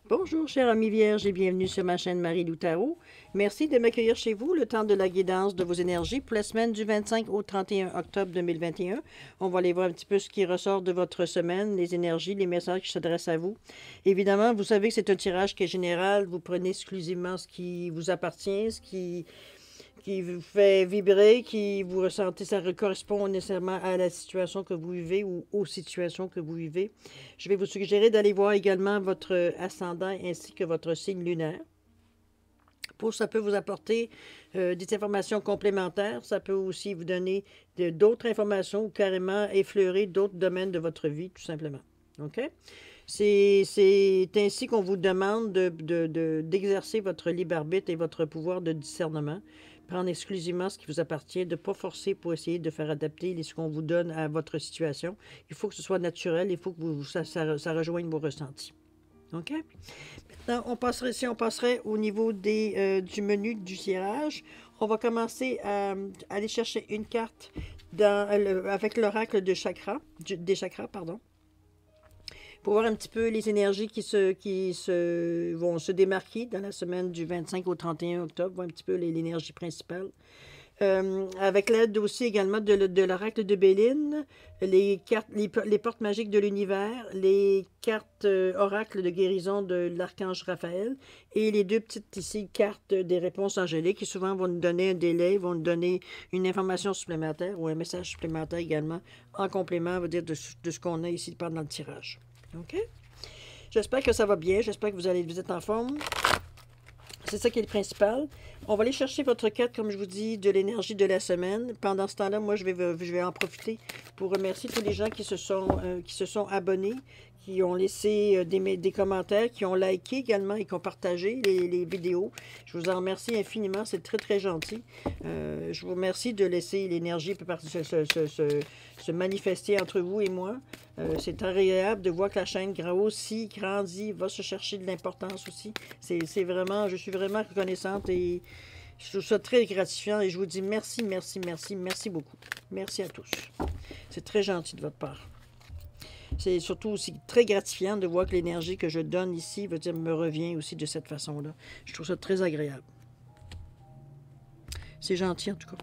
Bonjour, chers amis vierges, et bienvenue sur ma chaîne Marie-Lou Tarot. Merci de m'accueillir chez vous le temps de la guidance de vos énergies pour la semaine du 25 au 31 octobre 2021. On va aller voir un petit peu ce qui ressort de votre semaine, les énergies, les messages qui s'adressent à vous. Évidemment, vous savez que c'est un tirage qui est général. Vous prenez exclusivement ce qui vous appartient, ce qui vous fait vibrer, qui vous ressentez, ça correspond nécessairement à la situation que vous vivez ou aux situations que vous vivez. Je vais vous suggérer d'aller voir également votre ascendant ainsi que votre signe lunaire. Ça peut vous apporter des informations complémentaires. Ça peut aussi vous donner d'autres informations ou carrément effleurer d'autres domaines de votre vie, tout simplement. OK? C'est ainsi qu'on vous demande d'exercer votre libre arbitre et votre pouvoir de discernement. Prendre exclusivement ce qui vous appartient, de ne pas forcer pour essayer de faire adapter ce qu'on vous donne à votre situation. Il faut que ce soit naturel, il faut que ça rejoigne vos ressentis. OK? Maintenant, on passerait au niveau du menu du tirage. On va commencer à aller chercher une carte avec l'oracle des chakras, pardon, pour voir un petit peu les énergies qui vont se démarquer dans la semaine du 25 au 31 octobre, voir un petit peu l'énergie principale. Avec l'aide aussi également de l'oracle de Béline, les portes magiques de l'univers, les cartes oracles de guérison de l'archange Raphaël et les deux petites ici cartes des réponses angéliques qui souvent vont nous donner un délai, vont nous donner une information supplémentaire ou un message supplémentaire également en complément, on va dire, de ce qu'on a ici pendant le tirage. OK? J'espère que ça va bien, j'espère que vous êtes en forme. C'est ça qui est le principal. On va aller chercher votre carte, comme je vous dis, de l'énergie de la semaine. Pendant ce temps-là, moi, je vais en profiter pour remercier tous les gens qui se sont abonnés, qui ont laissé des commentaires, qui ont liké également et qui ont partagé les vidéos. Je vous en remercie infiniment, c'est très, très gentil. Je vous remercie de laisser l'énergie se manifester entre vous et moi. C'est agréable de voir que la chaîne grossit, grandit, va se chercher de l'importance aussi. Je suis vraiment reconnaissante et je trouve ça très gratifiant et je vous dis merci, merci, merci, merci beaucoup. Merci à tous. C'est très gentil de votre part. C'est surtout aussi très gratifiant de voir que l'énergie que je donne ici, veut dire, me revient aussi de cette façon-là. Je trouve ça très agréable. C'est gentil en tout cas.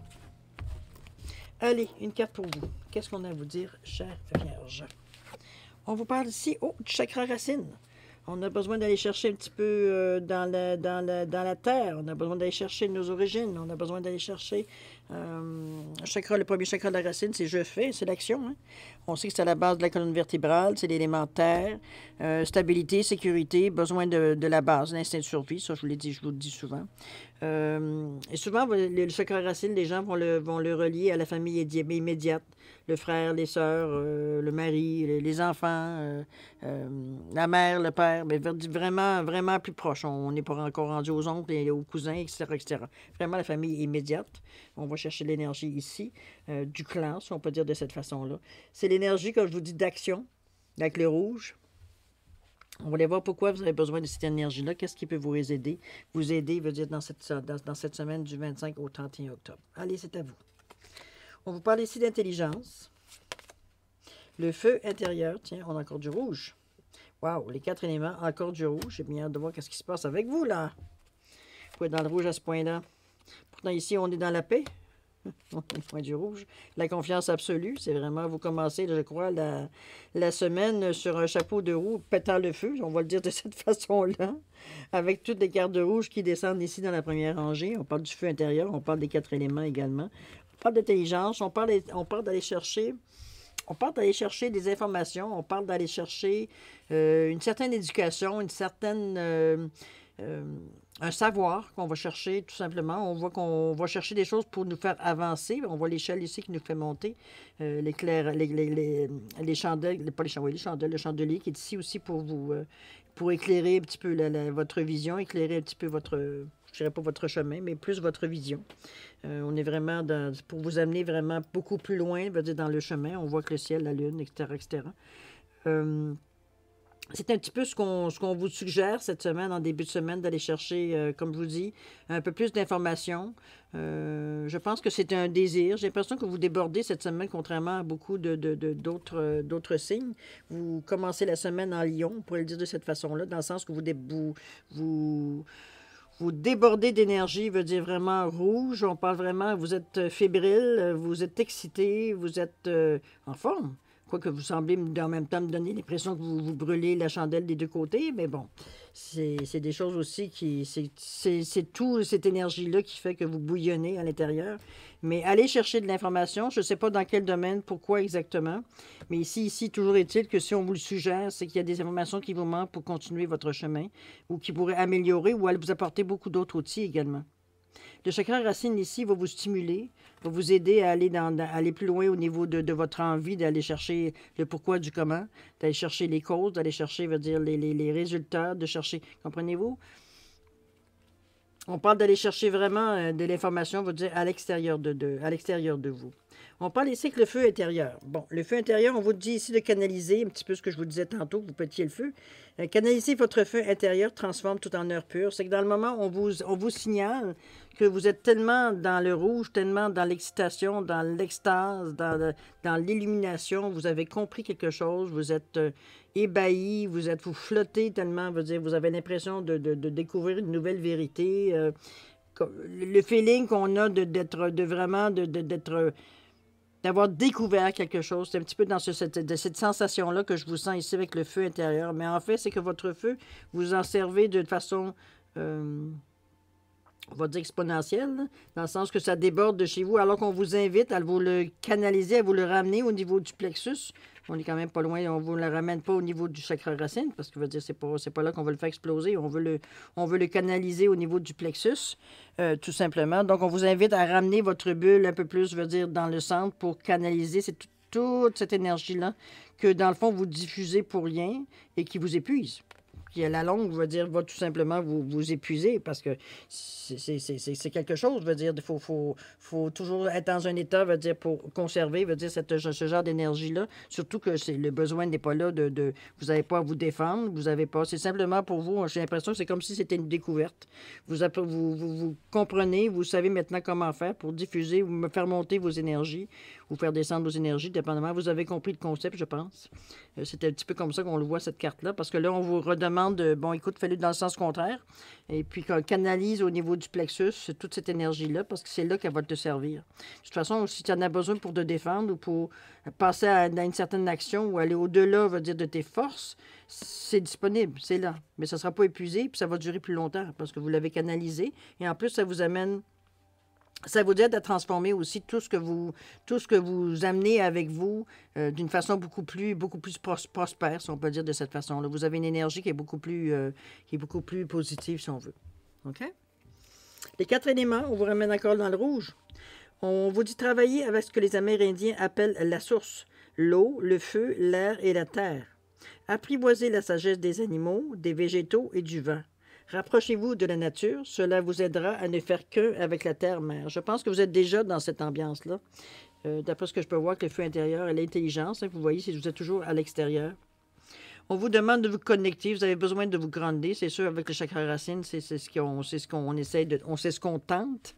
Allez, une carte pour vous. Qu'est-ce qu'on a à vous dire, chère Vierge? On vous parle ici, du chakra racine. On a besoin d'aller chercher un petit peu dans la terre. On a besoin d'aller chercher nos origines. On a besoin d'aller chercher le premier chakra de la racine, c'est je fais, c'est l'action. Hein? On sait que c'est à la base de la colonne vertébrale, c'est l'élément terre, stabilité, sécurité, besoin de la base, l'instinct de survie, ça je vous le dis souvent. Et souvent, le chakra racine, les gens vont le relier à la famille immédiate, le frère, les sœurs, le mari, les enfants, la mère, le père, mais vraiment, vraiment plus proche. On n'est pas encore rendu aux oncles et aux cousins, etc., etc. Vraiment la famille immédiate. On va chercher l'énergie ici, du clan, si on peut dire de cette façon-là. C'est l'énergie, comme je vous dis, d'action, avec le rouge. On va aller voir pourquoi vous avez besoin de cette énergie-là. Qu'est-ce qui peut vous aider? Vous aider, veut dire, dans cette semaine du 25 au 31 octobre. Allez, c'est à vous. On vous parle ici d'intelligence. Le feu intérieur. Tiens, on a encore du rouge. Waouh, les 4 éléments, encore du rouge. J'ai bien hâte de voir ce qui se passe avec vous, là. Vous êtes dans le rouge à ce point-là. Pourtant, ici, on est dans la paix. On est point du rouge. La confiance absolue, c'est vraiment, vous commencez, je crois, la semaine sur un chapeau de roue pétant le feu, on va le dire de cette façon-là, avec toutes les cartes de rouge qui descendent ici dans la première rangée. On parle du feu intérieur, on parle des 4 éléments également. On parle d'intelligence, on parle d'aller chercher... On parle d'aller chercher des informations, on parle d'aller chercher une certaine éducation, un savoir qu'on va chercher tout simplement. On voit qu'on va chercher des choses pour nous faire avancer. On voit l'échelle ici qui nous fait monter. Les chandelles, pas les chandelles, les chandelles, le chandelier qui est ici aussi pour éclairer un petit peu votre vision, éclairer un petit peu je dirais pas votre chemin, mais plus votre vision. On est vraiment pour vous amener vraiment beaucoup plus loin, dire, dans le chemin. On voit que le ciel, la lune, etc., etc. C'est un petit peu ce qu'on vous suggère cette semaine, en début de semaine, d'aller chercher, comme je vous dis, un peu plus d'informations. Je pense que c'est un désir. J'ai l'impression que vous débordez cette semaine, contrairement à beaucoup d'autres signes. Vous commencez la semaine en lion, on pourrait le dire de cette façon-là, dans le sens que vous, vous débordez d'énergie, veut dire vraiment rouge. On parle vraiment, vous êtes fébrile, vous êtes excité, vous êtes en forme. Quoique vous semblez en même temps me donner l'impression que vous brûlez la chandelle des deux côtés, mais bon, c'est des choses aussi qui... C'est tout cette énergie-là qui fait que vous bouillonnez à l'intérieur. Mais allez chercher de l'information. Je ne sais pas dans quel domaine, pourquoi exactement. Mais ici, toujours est-il que si on vous le suggère, c'est qu'il y a des informations qui vous manquent pour continuer votre chemin ou qui pourraient améliorer ou vous apporter beaucoup d'autres outils également. Le chakra racine ici va vous stimuler, va vous aider à aller plus loin au niveau de votre envie d'aller chercher le pourquoi du comment, d'aller chercher les causes, d'aller chercher, veut dire, les résultats, de chercher, comprenez-vous? On parle d'aller chercher vraiment de l'information, veut dire, à l'extérieur à l'extérieur de vous. On parle ici que le feu intérieur. Bon, le feu intérieur, on vous dit ici de canaliser un petit peu ce que je vous disais tantôt, que vous pétiez le feu. Canaliser votre feu intérieur transforme tout en heure pure. C'est que dans le moment, on vous signale que vous êtes tellement dans le rouge, tellement dans l'excitation, dans l'extase, dans l'illumination, vous avez compris quelque chose, vous êtes ébahi, vous flottez tellement, veut dire, vous avez l'impression de découvrir une nouvelle vérité. Le feeling qu'on a d'avoir découvert quelque chose. C'est un petit peu dans cette sensation-là que je vous sens ici avec le feu intérieur. Mais en fait, c'est que votre feu, vous en servez de façon, on va dire exponentielle, là, dans le sens que ça déborde de chez vous, alors qu'on vous invite à vous le canaliser, à vous le ramener au niveau du plexus. On est quand même pas loin, on ne vous le ramène pas au niveau du chakra racine, parce que veut dire c'est pas là qu'on va le faire exploser, on veut le canaliser au niveau du plexus, tout simplement. Donc, on vous invite à ramener votre bulle un peu plus, veut dire, dans le centre pour canaliser toute cette énergie-là que, dans le fond, vous diffusez pour rien et qui vous épuise. Puis à la longue, va tout simplement vous épuiser parce que c'est quelque chose, veut dire, faut toujours être dans un état, veut dire, pour conserver, veut dire, ce genre d'énergie-là. Surtout que le besoin n'est pas là vous n'avez pas à vous défendre, vous avez pas, c'est simplement pour vous, j'ai l'impression que c'est comme si c'était une découverte. Vous comprenez, vous savez maintenant comment faire pour diffuser, ou faire monter vos énergies, ou faire descendre vos énergies, dépendamment. Vous avez compris le concept, je pense. C'est un petit peu comme ça qu'on le voit, cette carte-là, parce que là, on vous redemande, bon, écoute, fais-le dans le sens contraire, et puis qu'on canalise au niveau du plexus toute cette énergie-là, parce que c'est là qu'elle va te servir. De toute façon, si tu en as besoin pour te défendre ou pour passer à une certaine action ou aller au-delà, veut dire, de tes forces, c'est disponible, c'est là. Mais ça ne sera pas épuisé, puis ça va durer plus longtemps, parce que vous l'avez canalisé, et en plus, ça vous amène... Ça vous aide à transformer aussi tout ce que vous amenez avec vous d'une façon beaucoup plus prospère, si on peut dire de cette façon-là. Vous avez une énergie qui est beaucoup plus positive, si on veut. OK? Les 4 éléments, on vous ramène encore dans le rouge. On vous dit travailler avec ce que les Amérindiens appellent la source, l'eau, le feu, l'air et la terre. Apprivoisez la sagesse des animaux, des végétaux et du vent. Rapprochez-vous de la nature, cela vous aidera à ne faire qu'un avec la terre-mère. Je pense que vous êtes déjà dans cette ambiance-là. D'après ce que je peux voir, avec le feu intérieur et l'intelligence, vous voyez, vous êtes toujours à l'extérieur. On vous demande de vous connecter, vous avez besoin de vous grandir, c'est sûr, avec le chakra racine, c'est ce qu'on essaie on sait ce qu'on tente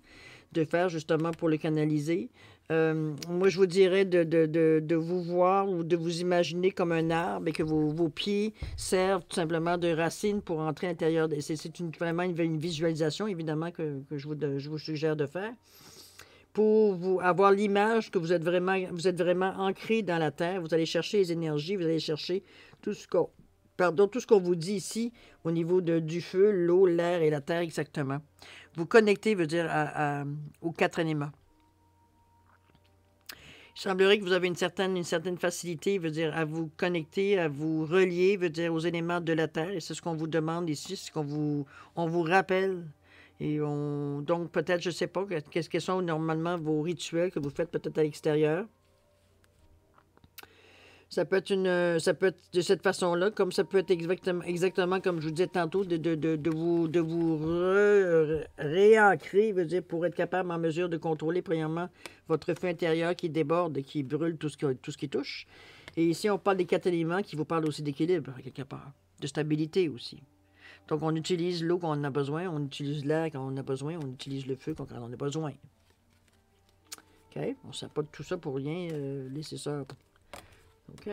de faire justement pour le canaliser. Moi, je vous dirais de vous voir ou de vous imaginer comme un arbre et que vos pieds servent tout simplement de racines pour entrer à l'intérieur. C'est vraiment une visualisation, évidemment, que je vous suggère de faire. Pour vous avoir l'image que vous êtes vraiment ancré dans la terre. Vous allez chercher les énergies, vous allez chercher tout ce qu'on vous dit ici au niveau du feu, l'eau, l'air et la terre exactement. Vous connectez, veut dire, aux 4 éléments. Il semblerait que vous avez une certaine facilité, veut dire, à vous connecter, à vous relier, veut dire, aux éléments de la terre. Et c'est ce qu'on vous demande ici, c'est on vous rappelle. Et donc, peut-être, je ne sais pas, qu'est-ce que sont normalement vos rituels que vous faites peut-être à l'extérieur. Ça peut être de cette façon-là, comme ça peut être exactement comme je vous disais tantôt, de vous réancrer, veut dire, pour être capable en mesure de contrôler, premièrement, votre feu intérieur qui déborde et qui brûle tout ce qui touche. Et ici, on parle des 4 éléments qui vous parlent aussi d'équilibre, quelque part, de stabilité aussi. Donc, on utilise l'eau quand on en a besoin, on utilise l'air quand on en a besoin, on utilise le feu quand on en a besoin. OK? On ne sait pas de tout ça pour rien, laisser ça. OK?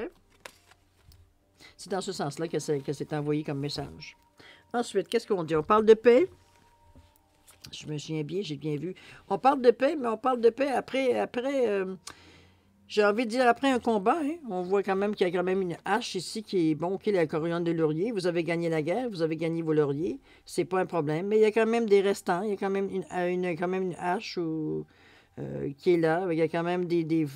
C'est dans ce sens-là que c'est envoyé comme message. Ensuite, qu'est-ce qu'on dit? On parle de paix. Je me souviens bien, j'ai bien vu. On parle de paix, mais on parle de paix après j'ai envie de dire après un combat. Hein, on voit quand même qu'il y a quand même une hache ici qui est bon, OK, la coriandre de laurier. Vous avez gagné la guerre, vous avez gagné vos lauriers. C'est pas un problème. Mais il y a quand même des restants. Il y a quand même une hache qui est là. Il y a quand même des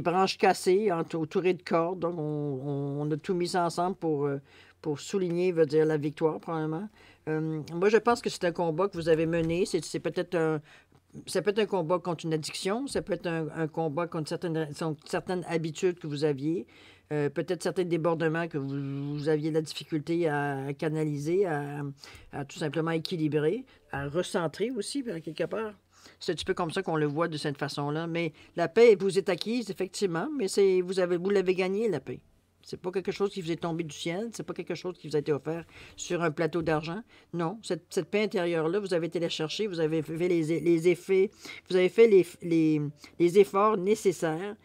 branches cassées entourées de cordes. Donc, on a tout mis ensemble pour souligner, veut dire, la victoire, probablement. Moi, je pense que c'est un combat que vous avez mené. C'est peut-être ça peut être un combat contre une addiction, ça peut être un combat contre certaines habitudes que vous aviez, peut-être certains débordements que vous aviez de la difficulté à canaliser, à tout simplement équilibrer, à recentrer aussi, quelque part. C'est un petit peu comme ça qu'on le voit de cette façon-là. Mais la paix vous est acquise, effectivement, mais vous l'avez gagnée, la paix. C'est pas quelque chose qui vous est tombé du ciel, c'est pas quelque chose qui vous a été offert sur un plateau d'argent. Non, cette paix intérieure-là, vous avez été la chercher, vous avez fait les effets, vous avez fait les efforts nécessaires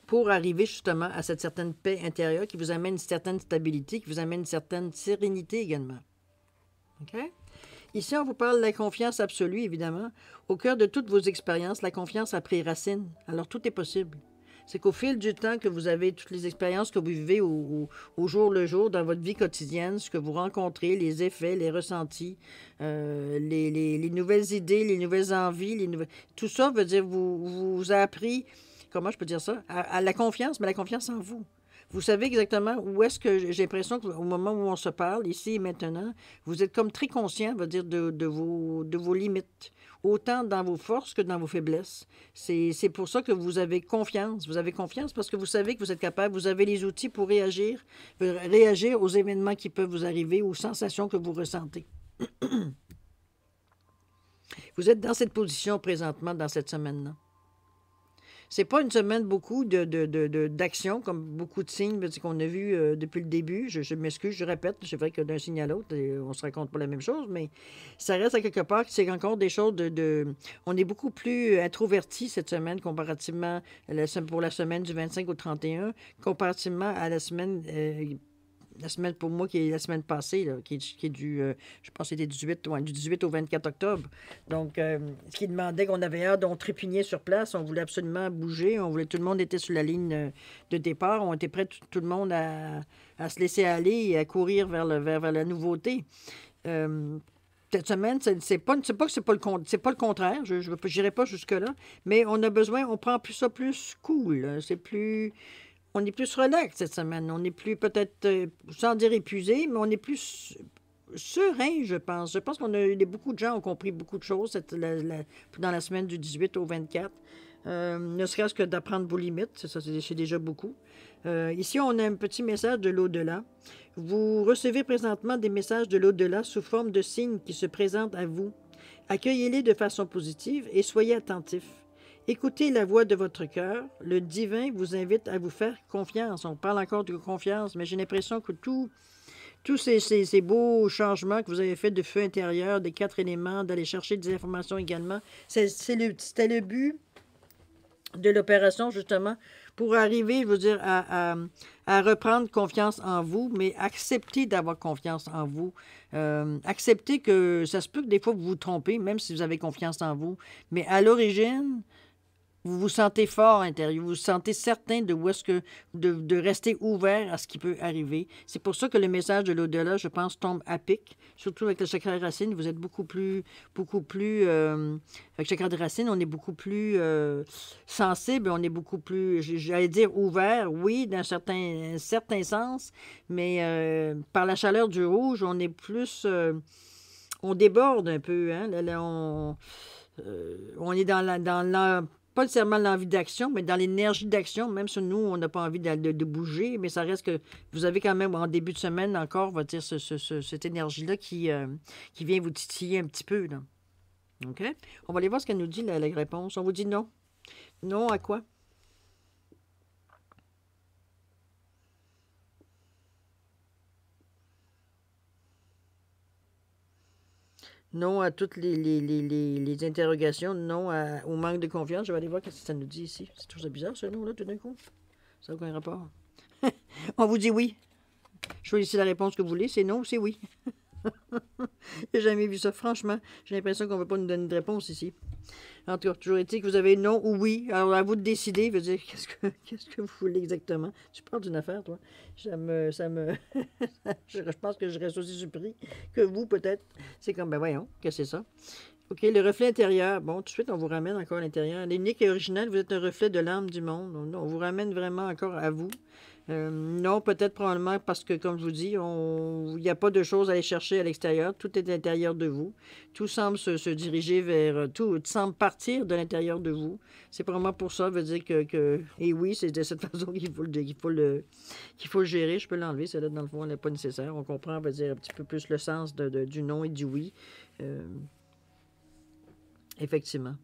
pour arriver justement à cette certaine paix intérieure qui vous amène une certaine stabilité, qui vous amène une certaine sérénité également. OK? Ici, on vous parle de la confiance absolue, évidemment. Au cœur de toutes vos expériences, la confiance a pris racine. Alors, tout est possible. C'est qu'au fil du temps que vous avez toutes les expériences que vous vivez au jour le jour dans votre vie quotidienne, ce que vous rencontrez, les effets, les ressentis, les nouvelles idées, les nouvelles envies, tout ça veut dire vous a appris, comment je peux dire ça, à la confiance, mais la confiance en vous. Vous savez exactement où est-ce que j'ai l'impression qu'au moment où on se parle, ici et maintenant, vous êtes comme très conscient, veut dire, de vos limites, autant dans vos forces que dans vos faiblesses. C'est pour ça que vous avez confiance. Vous avez confiance parce que vous savez que vous êtes capable, vous avez les outils pour réagir aux événements qui peuvent vous arriver, aux sensations que vous ressentez. Vous êtes dans cette position présentement, dans cette semaine-là. C'est pas une semaine beaucoup d'action, comme beaucoup de signes qu'on a vus depuis le début. Je m'excuse, je répète, c'est vrai que d'un signe à l'autre, on se raconte pas la même chose, mais ça reste à quelque part que c'est encore des choses On est beaucoup plus introvertis cette semaine comparativement pour la semaine du 25 au 31, comparativement à la semaine pour moi, qui est la semaine passée, là, qui est je pense que c'était du 18 au 24 octobre. Donc, ce qui demandait qu'on avait hâte, on trépignait sur place, on voulait absolument bouger, tout le monde était sur la ligne de départ, on était prêt tout le monde à se laisser aller et à courir vers la nouveauté. Cette semaine, c'est pas que c'est pas le contraire, je n'irai pas jusque-là, mais on a besoin, on prend ça plus cool, on est plus relax cette semaine. On est plus peut-être, sans dire épuisé, mais on est plus serein, je pense. Je pense beaucoup de gens ont compris beaucoup de choses dans la semaine du 18 au 24. Ne serait-ce que d'apprendre vos limites, c'est déjà beaucoup. Ici, on a un petit message de l'au-delà. Vous recevez présentement des messages de l'au-delà sous forme de signes qui se présentent à vous. Accueillez-les de façon positive et soyez attentifs. Écoutez la voix de votre cœur. Le divin vous invite à vous faire confiance. On parle encore de confiance, mais j'ai l'impression que tous ces beaux changements que vous avez faits de feu intérieur, des 4 éléments, d'aller chercher des informations également, c'était le but de l'opération, justement, pour arriver, je veux dire, à reprendre confiance en vous, mais accepter d'avoir confiance en vous. Accepter que ça se peut que des fois vous vous trompez, même si vous avez confiance en vous, mais à l'origine, vous vous sentez fort à l'intérieur, vous vous sentez certain de où est-ce que de rester ouvert à ce qui peut arriver. C'est pour ça que le message de l'au-delà, je pense, tombe à pic. Surtout avec le chakra racine, vous êtes beaucoup plus avec le chakra de racine, on est beaucoup plus sensible, on est beaucoup plus, j'allais dire ouvert, oui, d'un certain sens, mais par la chaleur du rouge, on est plus, on déborde un peu, hein. Là, on est dans la pas nécessairement l'envie d'action, mais dans l'énergie d'action, même si nous, on n'a pas envie de bouger, mais ça reste que vous avez quand même, en début de semaine encore, on va dire, cette énergie-là qui vient vous titiller un petit peu, là. OK? On va aller voir ce qu'elle nous dit, la réponse. On vous dit non. Non à quoi? Non à toutes les interrogations, non au manque de confiance. Je vais aller voir ce que ça nous dit ici. C'est toujours bizarre, ce nom-là, tout d'un coup. Ça n'a aucun rapport. On vous dit oui. Choisissez la réponse que vous voulez. C'est non ou c'est oui. J'ai jamais vu ça, franchement. J'ai l'impression qu'on ne va pas nous donner de réponse ici. En tout cas, toujours est-il que vous avez non ou oui. Alors, à vous de décider. Veut dire, qu'est-ce que vous voulez exactement? Tu parles d'une affaire, toi? Je pense que je reste aussi surpris que vous, peut-être. C'est comme, ben voyons, qu'est-ce que c'est ça? OK, le reflet intérieur. Bon, tout de suite, on vous ramène encore à l'intérieur. L'unique et original, vous êtes un reflet de l'âme du monde. On vous ramène vraiment encore à vous. Non, peut-être probablement parce que, comme je vous dis, il n'y a pas de choses à aller chercher à l'extérieur. Tout est à l'intérieur de vous. Tout semble se diriger vers... Tout semble partir de l'intérieur de vous. C'est vraiment pour ça, veut dire que... Et oui, c'est de cette façon qu'il faut le gérer. Je peux l'enlever, celle-là, dans le fond, elle n'est pas nécessaire. On comprend, veut dire, un petit peu plus le sens du non et du oui. Effectivement.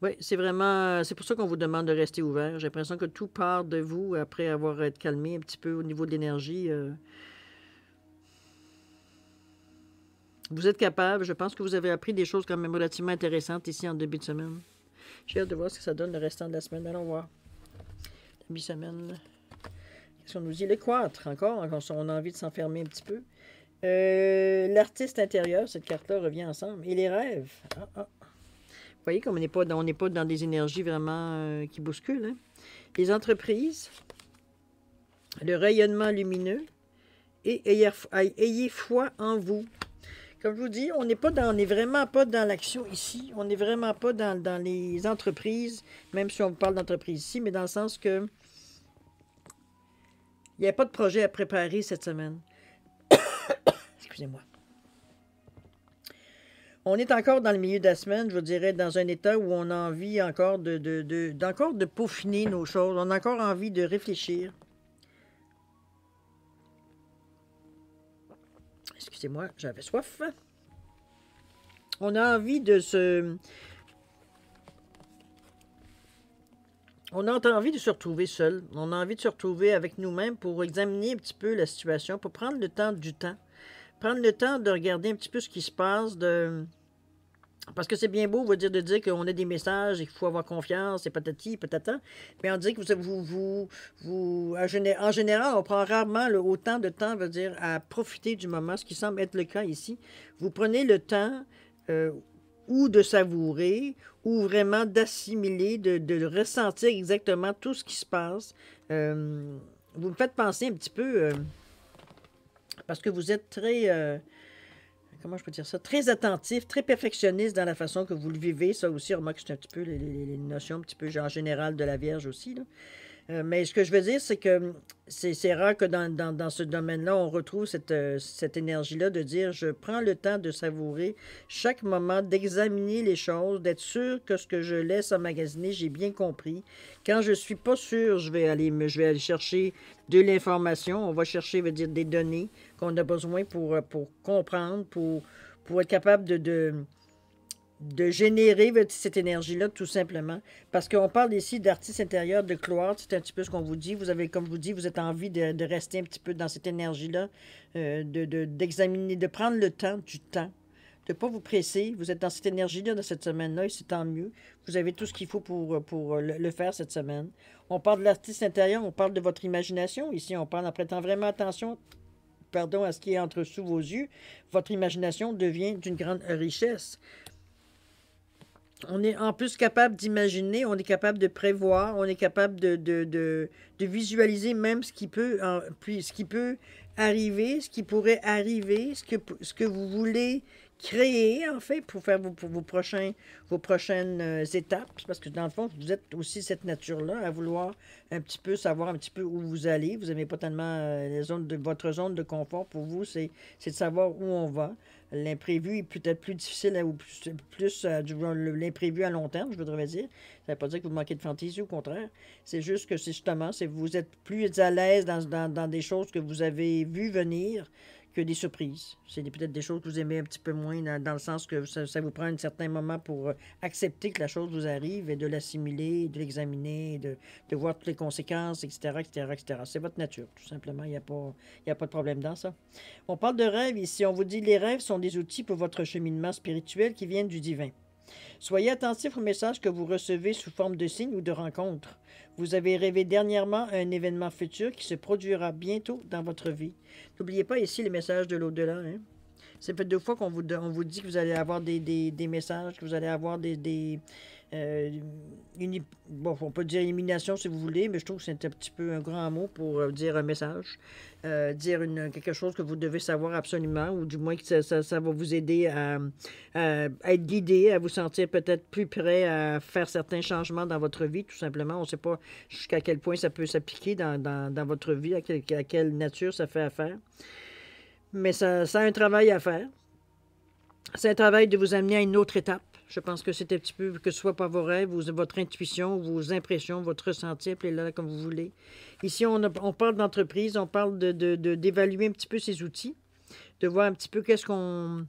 Oui, c'est vraiment... C'est pour ça qu'on vous demande de rester ouvert. J'ai l'impression que tout part de vous après avoir été calmé un petit peu au niveau de l'énergie. Vous êtes capable. Je pense que vous avez appris des choses quand même relativement intéressantes ici en début de semaine. J'ai hâte de voir ce que ça donne le restant de la semaine. Allons voir. Début de semaine. Qu'est-ce qu'on nous dit? Le quatre, encore. On a envie de s'enfermer un petit peu. L'artiste intérieur, cette carte-là revient ensemble. Et les rêves. Vous voyez comme on n'est pas dans des énergies vraiment qui bousculent. Hein? Les entreprises, le rayonnement lumineux et ayez foi en vous. Comme je vous dis, on n'est vraiment pas dans l'action ici. On n'est vraiment pas dans les entreprises, même si on parle d'entreprise ici, mais dans le sens que il n'y a pas de projet à préparer cette semaine. Excusez-moi. On est encore dans le milieu de la semaine, je vous dirais, dans un état où on a envie encore de peaufiner nos choses. On a encore envie de réfléchir. Excusez-moi, j'avais soif. On a envie de se... On a envie de se retrouver seul. On a envie de se retrouver avec nous-mêmes pour examiner un petit peu la situation, pour prendre le temps du temps. Prendre le temps de regarder un petit peu ce qui se passe, parce que c'est bien beau de dire qu'on a des messages et qu'il faut avoir confiance et patati, patata, mais on dit que en général, on prend rarement autant de temps, à profiter du moment, ce qui semble être le cas ici. Vous prenez le temps ou de savourer, ou vraiment d'assimiler, de ressentir exactement tout ce qui se passe. Vous me faites penser un petit peu, parce que vous êtes très... comment je peux dire ça? Très attentif, très perfectionniste dans la façon que vous le vivez. Ça aussi, remarque que c'est un petit peu les notions un petit peu en général de la Vierge aussi. Là. Mais ce que je veux dire, c'est que c'est rare que dans ce domaine-là, on retrouve cette énergie-là de dire, je prends le temps de savourer chaque moment, d'examiner les choses, d'être sûr que ce que je laisse emmagasiner, j'ai bien compris. Quand je ne suis pas sûr, je vais aller chercher de l'information. On va chercher, des données qu'on a besoin pour comprendre, pour être capable de générer cette énergie-là, tout simplement. Parce qu'on parle ici d'artiste intérieur, de cloître, c'est un petit peu ce qu'on vous dit. Vous avez, comme je vous dis, vous êtes envie de rester un petit peu dans cette énergie-là, d'examiner, de prendre le temps, du temps, de ne pas vous presser. Vous êtes dans cette énergie-là, dans cette semaine-là, et c'est tant mieux. Vous avez tout ce qu'il faut pour le faire cette semaine. On parle de l'artiste intérieur, on parle de votre imagination. Ici, on parle en prêtant vraiment attention à ce qui est entre sous vos yeux. Votre imagination devient d'une grande richesse. On est en plus capable d'imaginer, on est capable de prévoir, on est capable de visualiser même ce qui peut arriver, ce qui pourrait arriver, ce que vous voulez créer, en fait, pour faire vos prochaines étapes. Parce que, dans le fond, vous êtes aussi cette nature-là, à vouloir un petit peu savoir un petit peu où vous allez. Vous n'aimez pas tellement votre zone de confort. Pour vous, c'est de savoir où on va. L'imprévu est peut-être plus difficile ou plus l'imprévu à long terme, je voudrais dire. Ça ne veut pas dire que vous manquez de fantaisie, au contraire. C'est juste que c'est justement, vous êtes plus à l'aise dans des choses que vous avez vues venir, que des surprises. C'est peut-être des choses que vous aimez un petit peu moins, dans le sens que ça vous prend un certain moment pour accepter que la chose vous arrive et de l'assimiler, de l'examiner, de voir toutes les conséquences, etc., etc., etc. C'est votre nature, tout simplement. Il y a pas de problème dans ça. On parle de rêves ici. On vous dit les rêves sont des outils pour votre cheminement spirituel qui viennent du divin. Soyez attentifs aux messages que vous recevez sous forme de signes ou de rencontres. Vous avez rêvé dernièrement à un événement futur qui se produira bientôt dans votre vie. N'oubliez pas ici les messages de l'au-delà. Hein? C'est fait 2 fois on vous dit que vous allez avoir des messages, que vous allez avoir euh, bon, on peut dire élimination si vous voulez, mais je trouve que c'est un petit peu un grand mot pour dire un message, dire quelque chose que vous devez savoir absolument, ou du moins que ça va vous aider à être guidé, à vous sentir peut-être plus prêt à faire certains changements dans votre vie, tout simplement. On ne sait pas jusqu'à quel point ça peut s'appliquer dans votre vie, à quelle nature ça fait affaire. Mais ça a un travail à faire. C'est un travail de vous amener à une autre étape. Je pense que c'est un petit peu, que ce soit par vos rêves, votre intuition, vos impressions, votre ressenti, appelez-le comme vous voulez. Ici, on parle d'entreprise, on parle d'évaluer un petit peu ces outils, de voir un petit peu qu'est-ce qu'on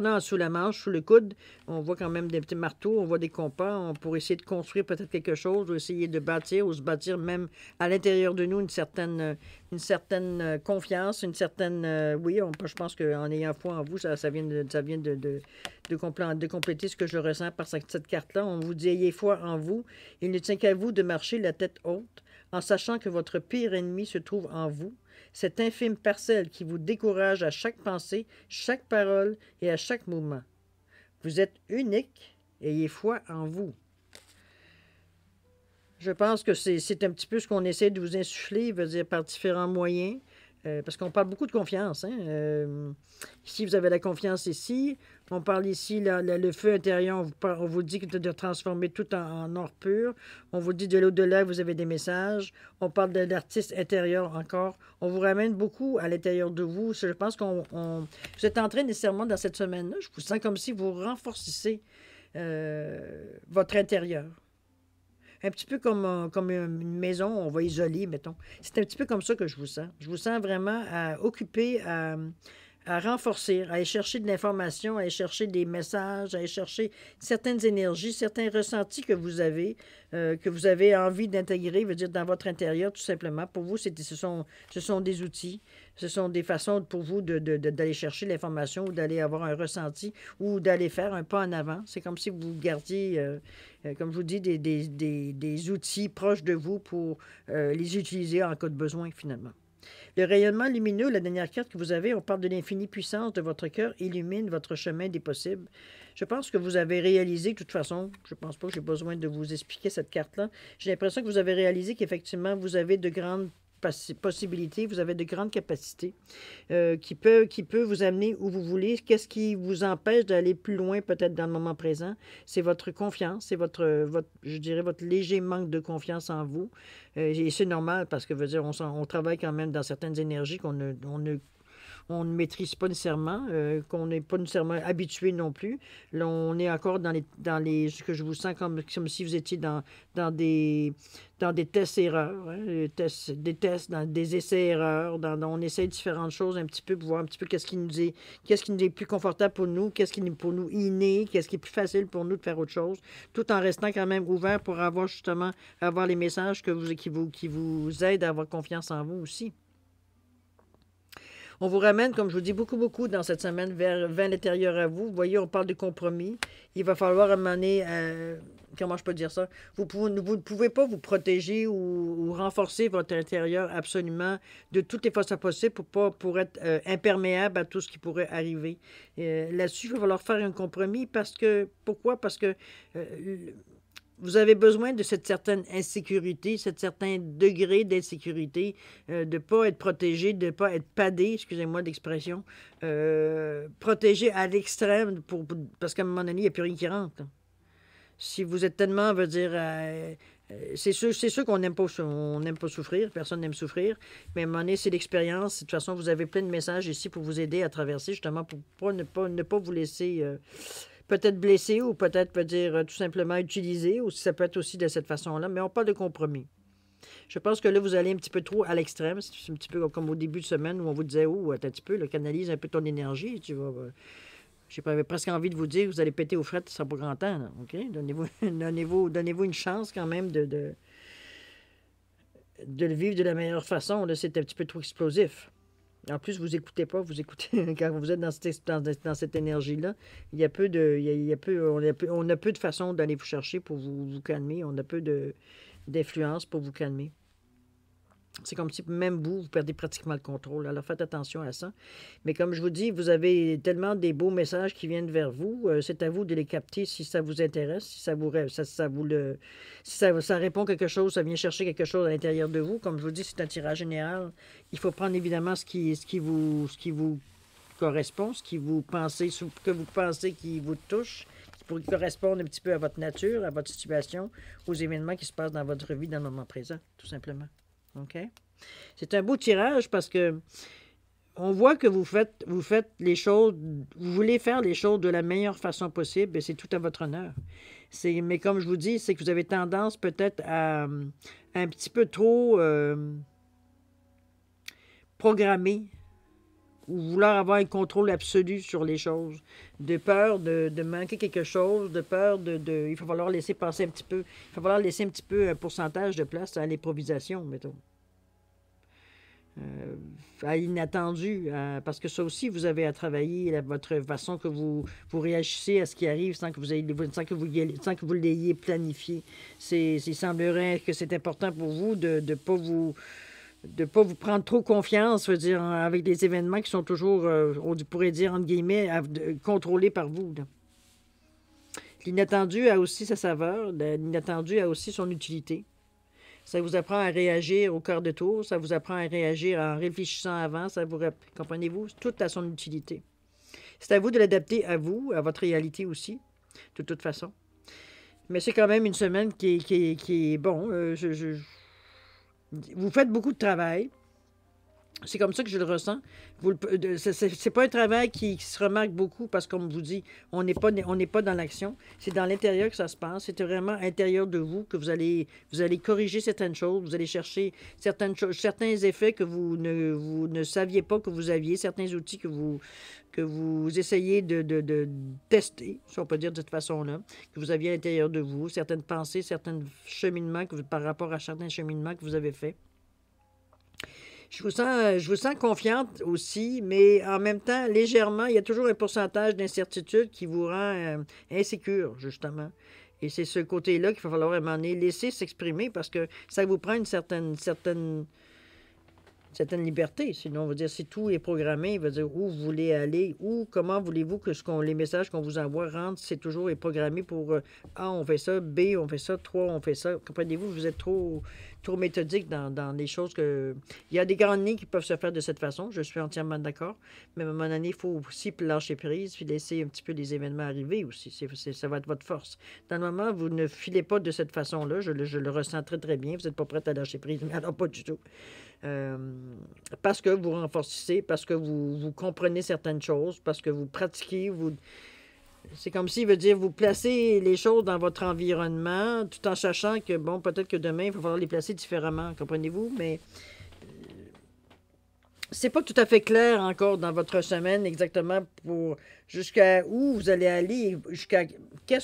a sous la manche, sous le coude. On voit quand même des petits marteaux, on voit des compas, pour essayer de construire peut-être quelque chose, ou essayer de bâtir, ou se bâtir même à l'intérieur de nous une certaine confiance, une certaine... oui, je pense qu'en ayant foi en vous, ça vient de compléter ce que je ressens par cette carte-là. On vous dit, ayez foi en vous. Il ne tient qu'à vous de marcher la tête haute, en sachant que votre pire ennemi se trouve en vous. Cette infime parcelle qui vous décourage à chaque pensée, chaque parole et à chaque mouvement. Vous êtes unique, ayez foi en vous. Je pense que c'est un petit peu ce qu'on essaie de vous insuffler, veut dire par différents moyens, parce qu'on parle beaucoup de confiance. Hein? Ici, vous avez la confiance ici. On parle ici, le feu intérieur, on vous dit de transformer tout en or pur. On vous dit de l'au-delà, vous avez des messages. On parle de l'artiste intérieur encore. On vous ramène beaucoup à l'intérieur de vous. Je pense vous êtes en train nécessairement dans cette semaine-là, je vous sens comme si vous renforcissez votre intérieur. Un petit peu comme une maison, on va isoler, mettons. C'est un petit peu comme ça que je vous sens. Je vous sens vraiment occupé à renforcer, à aller chercher de l'information, à aller chercher des messages, à aller chercher certaines énergies, certains ressentis que vous avez envie d'intégrer, veut dire dans votre intérieur, tout simplement. Pour vous, ce sont des outils, ce sont des façons pour vous d'aller chercher l'information ou d'aller avoir un ressenti ou d'aller faire un pas en avant. C'est comme si vous gardiez, comme je vous dis, des outils proches de vous pour les utiliser en cas de besoin, finalement. Le rayonnement lumineux, la dernière carte que vous avez, on parle de l'infinie puissance de votre cœur, illumine votre chemin des possibles. Je pense que vous avez réalisé, de toute façon, je ne pense pas que j'ai besoin de vous expliquer cette carte-là, j'ai l'impression que vous avez réalisé qu'effectivement, vous avez de grandes possibilités, vous avez de grandes capacités qui peut vous amener où vous voulez. Qu'est-ce qui vous empêche d'aller plus loin peut-être dans le moment présent? C'est votre confiance, c'est je dirais, votre léger manque de confiance en vous. Et c'est normal parce que, veut dire, on travaille quand même dans certaines énergies on ne maîtrise pas nécessairement, qu'on n'est pas nécessairement habitué non plus. Là, on est encore dans ce que je vous sens comme si vous étiez dans des tests-erreurs, hein, des tests, dans des essais-erreurs. On essaie différentes choses un petit peu pour voir un petit peu qu'est-ce qui nous est plus confortable pour nous, qu'est-ce qui est pour nous inné, qu'est-ce qui est plus facile pour nous de faire autre chose, tout en restant quand même ouvert pour avoir les messages qui vous aident à avoir confiance en vous aussi. On vous ramène, comme je vous dis, beaucoup, beaucoup dans cette semaine vers l'intérieur à vous. Vous voyez, on parle de compromis. Il va falloir amener, comment je peux dire ça? Vous ne pouvez pas vous protéger ou renforcer votre intérieur absolument de toutes les façons possibles pour être imperméable à tout ce qui pourrait arriver. Là-dessus, il va falloir faire un compromis pourquoi? Parce que vous avez besoin de cette certaine insécurité, cet certain degré d'insécurité, de ne pas être protégé, de ne pas être padé, excusez-moi l'expression, protégé à l'extrême, parce qu'à un moment donné, il n'y a plus rien qui rentre. Si vous êtes tellement, veut dire, c'est sûr qu'on n'aime pas souffrir, personne n'aime souffrir, mais à un moment donné, c'est l'expérience. De toute façon, vous avez plein de messages ici pour vous aider à traverser, justement, pour ne pas vous laisser... peut-être blessé ou peut-être, peut dire, tout simplement utilisé, ou ça peut être aussi de cette façon-là, mais on parle de compromis. Je pense que là, vous allez un petit peu trop à l'extrême. C'est un petit peu comme au début de semaine où on vous disait, oh, attends un petit peu, là, canalise un peu ton énergie. Tu vas, j'avais presque envie de vous dire que vous allez péter aux frettes, ça sera pas grand temps. Là, OK? Donnez-vous une chance quand même de le vivre de la meilleure façon. Là, c'est un petit peu trop explosif. En plus, vous écoutez pas, vous écoutez quand vous êtes dans cette énergie-là. Il y a peu de. Il y a peu, on a peu de façons d'aller vous chercher pour vous calmer. On a peu d'influence pour vous calmer. C'est comme si même vous perdez pratiquement le contrôle. Alors faites attention à ça. Mais comme je vous dis, vous avez tellement des beaux messages qui viennent vers vous. C'est à vous de les capter si ça vous intéresse, si ça vous, si ça répond quelque chose, ça vient chercher quelque chose à l'intérieur de vous. Comme je vous dis, c'est un tirage général. Il faut prendre évidemment ce qui vous correspond, ce que vous pensez qui vous touche, qui pourrait correspondre un petit peu à votre nature, à votre situation, aux événements qui se passent dans votre vie dans le moment présent, tout simplement. OK? C'est un beau tirage parce que on voit que vous faites les choses, vous voulez faire les choses de la meilleure façon possible et c'est tout à votre honneur. Mais comme je vous dis, c'est que vous avez tendance peut-être à un petit peu trop programmer ou vouloir avoir un contrôle absolu sur les choses, de peur de manquer quelque chose, de peur il va falloir laisser passer un petit peu, il va falloir laisser un petit peu un pourcentage de place à l'improvisation, mettons. À l'inattendu, parce que ça aussi, vous avez à travailler votre façon que vous réagissez à ce qui arrive sans que vous l'ayez planifié. Il semblerait que c'est important pour vous de ne pas vous prendre trop confiance, je veux dire, avec des événements qui sont toujours, on pourrait dire, entre guillemets, contrôlés par vous. Là. L'inattendu a aussi sa saveur, l'inattendu a aussi son utilité. Ça vous apprend à réagir au quart de tour, ça vous apprend à réagir en réfléchissant avant, comprenez-vous, tout a son utilité. C'est à vous de l'adapter à vous, à votre réalité aussi, de toute façon. Mais c'est quand même une semaine qui est bon. Vous faites beaucoup de travail. C'est comme ça que je le ressens. C'est pas un travail qui se remarque beaucoup parce qu'on vous dit, on n'est pas dans l'action. C'est dans l'intérieur que ça se passe. C'est vraiment à l'intérieur de vous que vous allez corriger certaines choses. Vous allez chercher certains effets que vous ne saviez pas que vous aviez, certains outils que vous essayez de tester, si on peut dire de cette façon-là, que vous aviez à l'intérieur de vous, certaines pensées, certains cheminements par rapport à certains cheminements que vous avez faits. Je vous sens confiante aussi, mais en même temps, légèrement, il y a toujours un pourcentage d'incertitude qui vous rend insécure, justement. Et c'est ce côté-là qu'il va falloir à un moment donné laisser s'exprimer parce que ça vous prend une certaine liberté. Sinon, on va dire, si tout est programmé, il va dire où vous voulez aller, ou comment voulez-vous que les messages qu'on vous envoie rentrent, c'est toujours programmé pour A, on fait ça, B, on fait ça, 3, on fait ça. Comprenez-vous, vous êtes trop méthodique dans les choses que... Il y a des grandes lignes qui peuvent se faire de cette façon, je suis entièrement d'accord, mais à un moment donné, il faut aussi lâcher prise, puis laisser un petit peu les événements arriver aussi. Ça va être votre force. Dans le moment, vous ne filez pas de cette façon-là, je le ressens très, très bien, vous n'êtes pas prête à lâcher prise, mais alors pas du tout. Parce que vous renforcez, parce que vous comprenez certaines choses, parce que vous pratiquez, c'est comme s'il veut dire vous placez les choses dans votre environnement tout en sachant que, bon, peut-être que demain, il va falloir les placer différemment, comprenez-vous, mais c'est pas tout à fait clair encore dans votre semaine exactement pour jusqu'à où vous allez aller, jusqu'à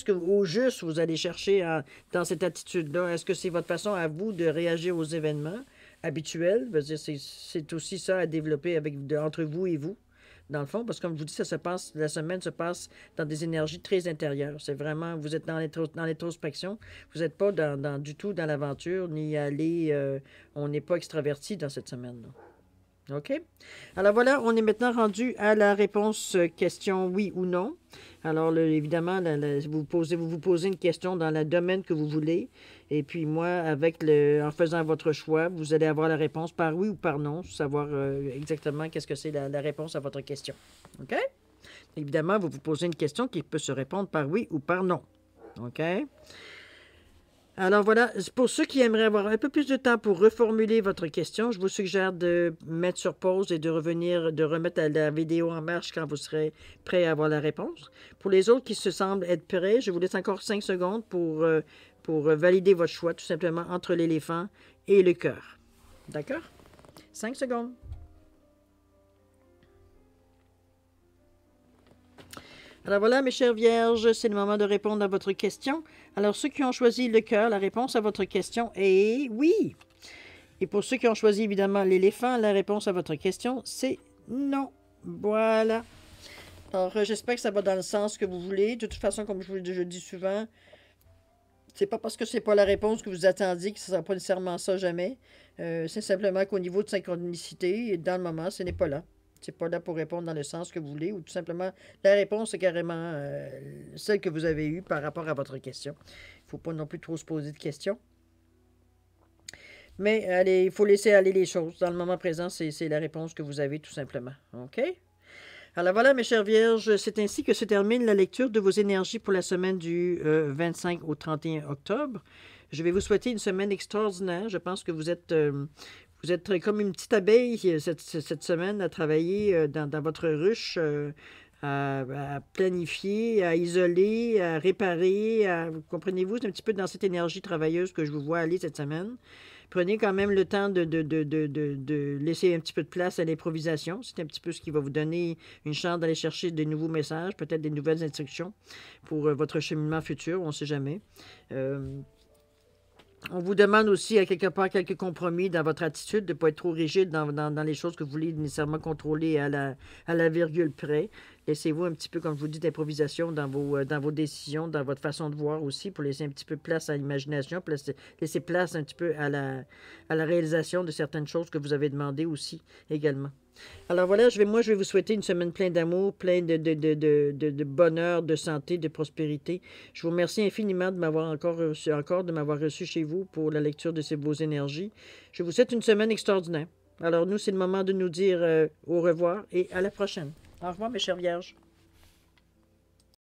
au juste vous allez chercher dans cette attitude-là. Est-ce que c'est votre façon à vous de réagir aux événements habituels? C'est aussi ça à développer entre vous et vous, dans le fond, parce que comme je vous dis, la semaine se passe dans des énergies très intérieures. C'est vraiment, vous êtes dans l'introspection, vous n'êtes pas du tout dans l'aventure, ni on n'est pas extraverti dans cette semaine-là. OK? Alors voilà, on est maintenant rendu à la réponse question oui ou non. Alors, évidemment, vous vous posez une question dans le domaine que vous voulez. Et puis moi, en faisant votre choix, vous allez avoir la réponse par oui ou par non, savoir exactement qu'est-ce que c'est la réponse à votre question. OK? Évidemment, vous vous posez une question qui peut se répondre par oui ou par non. OK? Alors voilà, pour ceux qui aimeraient avoir un peu plus de temps pour reformuler votre question, je vous suggère de mettre sur pause et de remettre la vidéo en marche quand vous serez prêt à avoir la réponse. Pour les autres qui se semblent être prêts, je vous laisse encore 5 secondes pour valider votre choix, tout simplement entre l'éléphant et le cœur. D'accord? 5 secondes. Alors voilà, mes chères vierges, c'est le moment de répondre à votre question. Alors, ceux qui ont choisi le cœur, la réponse à votre question est oui. Et pour ceux qui ont choisi évidemment l'éléphant, la réponse à votre question, c'est non. Voilà. Alors, j'espère que ça va dans le sens que vous voulez. De toute façon, comme je vous le dis souvent, c'est pas parce que c'est pas la réponse que vous attendiez que ce ne sera pas nécessairement ça jamais. C'est simplement qu'au niveau de synchronicité, dans le moment, ce n'est pas là. C'est pas là pour répondre dans le sens que vous voulez, ou tout simplement, la réponse est carrément celle que vous avez eue par rapport à votre question. Il ne faut pas non plus trop se poser de questions. Mais allez, il faut laisser aller les choses. Dans le moment présent, c'est la réponse que vous avez tout simplement. OK? Alors voilà, mes chères vierges, c'est ainsi que se termine la lecture de vos énergies pour la semaine du 25 au 31 octobre. Je vais vous souhaiter une semaine extraordinaire. Je pense que vous êtes comme une petite abeille cette semaine à travailler dans votre ruche, à planifier, à isoler, à réparer. Comprenez-vous, c'est un petit peu dans cette énergie travailleuse que je vous vois aller cette semaine. Prenez quand même le temps de laisser un petit peu de place à l'improvisation. C'est un petit peu ce qui va vous donner une chance d'aller chercher de nouveaux messages, peut-être des nouvelles instructions pour votre cheminement futur, on ne sait jamais. On vous demande aussi, à quelque part, quelques compromis dans votre attitude, de ne pas être trop rigide dans les choses que vous voulez nécessairement contrôler à la virgule près. Laissez-vous un petit peu, comme je vous dis, d'improvisation dans vos décisions, dans votre façon de voir aussi, pour laisser un petit peu place à l'imagination, pour laisser place un petit peu à la réalisation de certaines choses que vous avez demandées aussi également. Alors voilà, je vais vous souhaiter une semaine pleine d'amour, pleine de bonheur, de santé, de prospérité. Je vous remercie infiniment de m'avoir de m'avoir reçu chez vous pour la lecture de vos énergies. Je vous souhaite une semaine extraordinaire. Alors nous, c'est le moment de nous dire au revoir et à la prochaine. Au revoir, mes chères vierges.